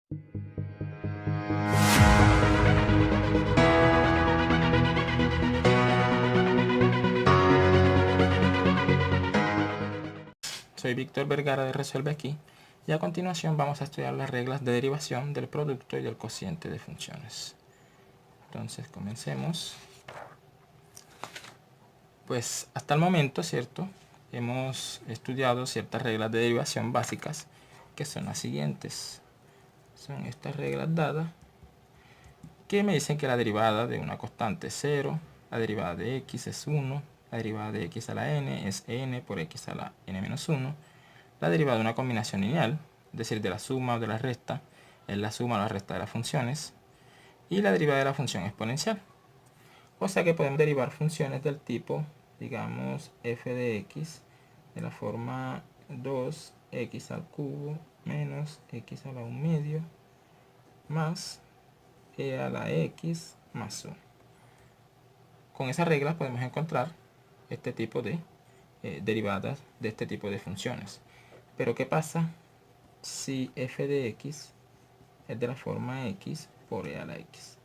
Soy Víctor Vergara de Resuelve Aquí y a continuación vamos a estudiar las reglas de derivación del producto y del cociente de funciones. Entonces comencemos. Pues hasta el momento, ¿cierto? Hemos estudiado ciertas reglas de derivación básicas que son las siguientes. Son estas reglas dadas que me dicen que la derivada de una constante es 0, la derivada de x es 1, la derivada de x a la n es n por x a la n-1, la derivada de una combinación lineal, es decir, de la suma o de la resta, es la suma o la resta de las funciones, y la derivada de la función exponencial. O sea que podemos derivar funciones del tipo, digamos, f de x de la forma 2x al cubo menos x a la 1 medio más e a la x más 1. Con esas reglas podemos encontrar este tipo de derivadas de este tipo de funciones. Pero ¿qué pasa si f de x es de la forma x por e a la x?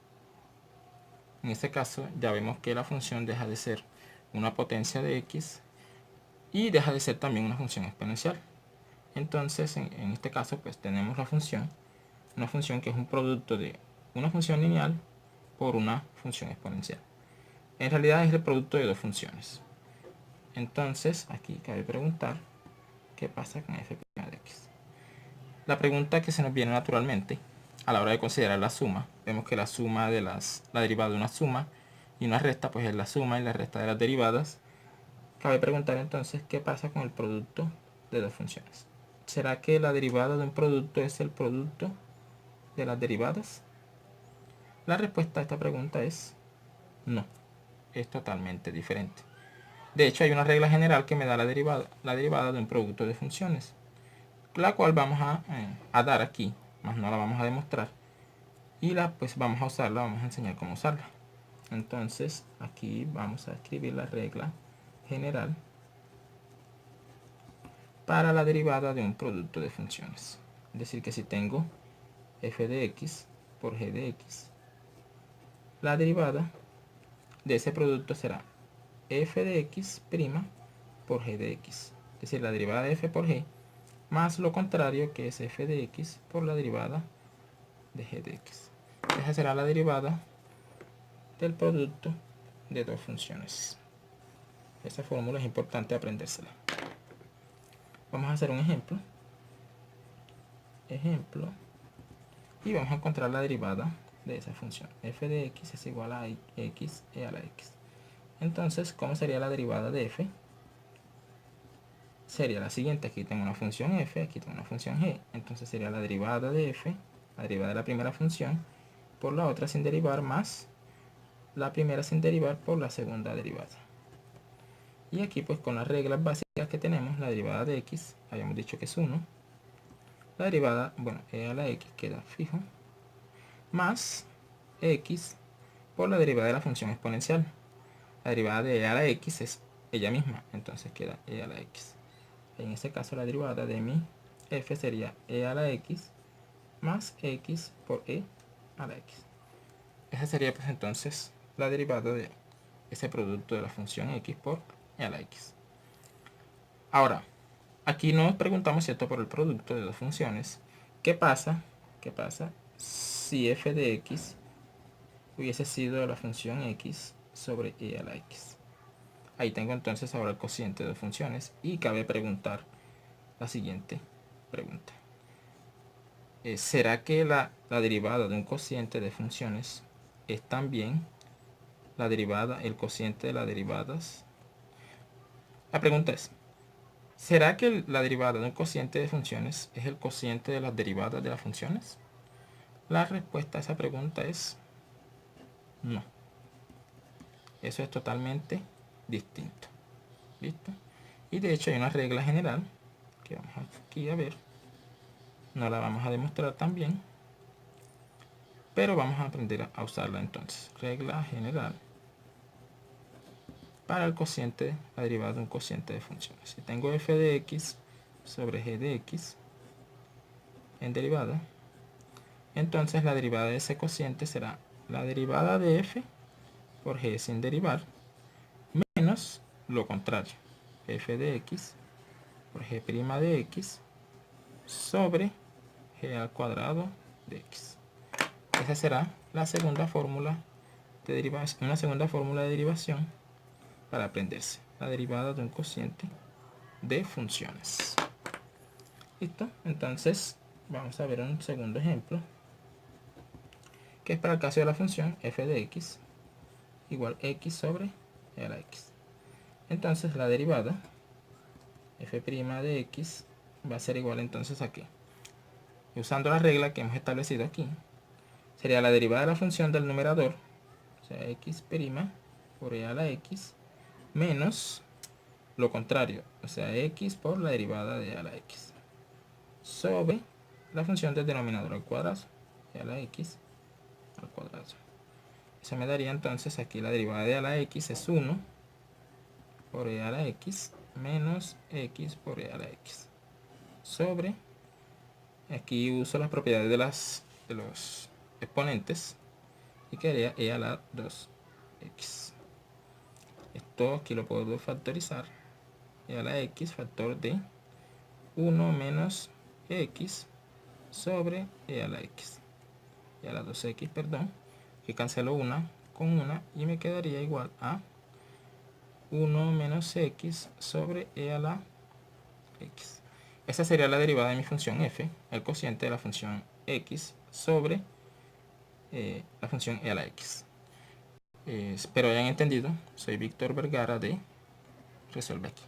En este caso ya vemos que la función deja de ser una potencia de x y deja de ser también una función exponencial. Entonces en este caso pues tenemos la función, una función que es un producto de una función lineal por una función exponencial. En realidad es el producto de dos funciones. Entonces aquí cabe preguntar qué pasa con f' de x. La pregunta que se nos viene naturalmente a la hora de considerar la suma, vemos que la suma de la derivada de una suma y una resta pues es la suma y la resta de las derivadas. Cabe preguntar entonces qué pasa con el producto de dos funciones. ¿Será que la derivada de un producto es el producto de las derivadas? La respuesta a esta pregunta es no, es totalmente diferente. De hecho hay una regla general que me da la derivada de un producto de funciones, la cual vamos a dar aquí, más no la vamos a demostrar, y pues vamos a usarla, vamos a enseñar cómo usarla. Entonces aquí vamos a escribir la regla general para la derivada de un producto de funciones. Es decir, que si tengo f de x por g de x, la derivada de ese producto será f de x' por g de x. Es decir, la derivada de f por g más lo contrario, que es f de x por la derivada de g de x. Esa será la derivada del producto de dos funciones. Esta fórmula es importante aprendérsela. Vamos a hacer un ejemplo. Y vamos a encontrar la derivada de esa función. F de x es igual a x e a la x. Entonces, ¿cómo sería la derivada de f? Sería la siguiente. Aquí tengo una función f, aquí tengo una función g. Entonces sería la derivada de f, la derivada de la primera función, por la otra sin derivar, más la primera sin derivar por la segunda derivada. Y aquí pues con las reglas básicas que tenemos, la derivada de x, habíamos dicho que es 1. La derivada, bueno, e a la x queda fijo, más x por la derivada de la función exponencial. La derivada de e a la x es ella misma, entonces queda e a la x. En este caso la derivada de mi f sería e a la x más x por e a la x. Esa sería pues entonces la derivada de ese producto de la función x por e a la x. Ahora, aquí nos preguntamos, ¿cierto?, por el producto de dos funciones. ¿Qué pasa si f de x hubiese sido la función x sobre e a la x? Ahí tengo entonces ahora el cociente de dos funciones y cabe preguntar la siguiente pregunta. ¿Será que la derivada de un cociente de funciones es también la derivada, el cociente de las derivadas? La pregunta es, ¿será que la derivada de un cociente de funciones es el cociente de las derivadas de las funciones? La respuesta a esa pregunta es no. Eso es totalmente distinto. ¿Listo? Y de hecho hay una regla general que vamos aquí a ver. No la vamos a demostrar también, pero vamos a aprender a usarla entonces. Regla general para el cociente, la derivada de un cociente de funciones. Si tengo f de x sobre g de x en derivada, Entonces la derivada de ese cociente será la derivada de f por g sin derivar menos lo contrario, f de x por g' de x sobre g al cuadrado de x. Esa será la segunda fórmula de derivación, una segunda fórmula de derivación para aprenderse la derivada de un cociente de funciones. ¿Listo? Entonces vamos a ver un segundo ejemplo, que es para el caso de la función f de x igual x sobre e a la x. Entonces la derivada f' de x va a ser igual entonces a qué. Y usando la regla que hemos establecido aquí, sería la derivada de la función del numerador, o sea, x' por e a la x, menos lo contrario, o sea, x por la derivada de e a la x, sobre la función del denominador al cuadrado, e a la x al cuadrado. Eso me daría entonces aquí la derivada de e a la x es 1 por e a la x menos x por e a la x, sobre, aquí uso las propiedades de los exponentes, y quedaría e a la 2x. Esto aquí lo puedo factorizar, e a la x factor de 1 menos x sobre e a la x, e a la 2x, perdón, que cancelo una con una y me quedaría igual a 1 menos x sobre e a la x. Esa sería la derivada de mi función f, el cociente de la función x sobre la función e a la x. Espero hayan entendido. Soy Víctor Vergara de Resuelve Aquí.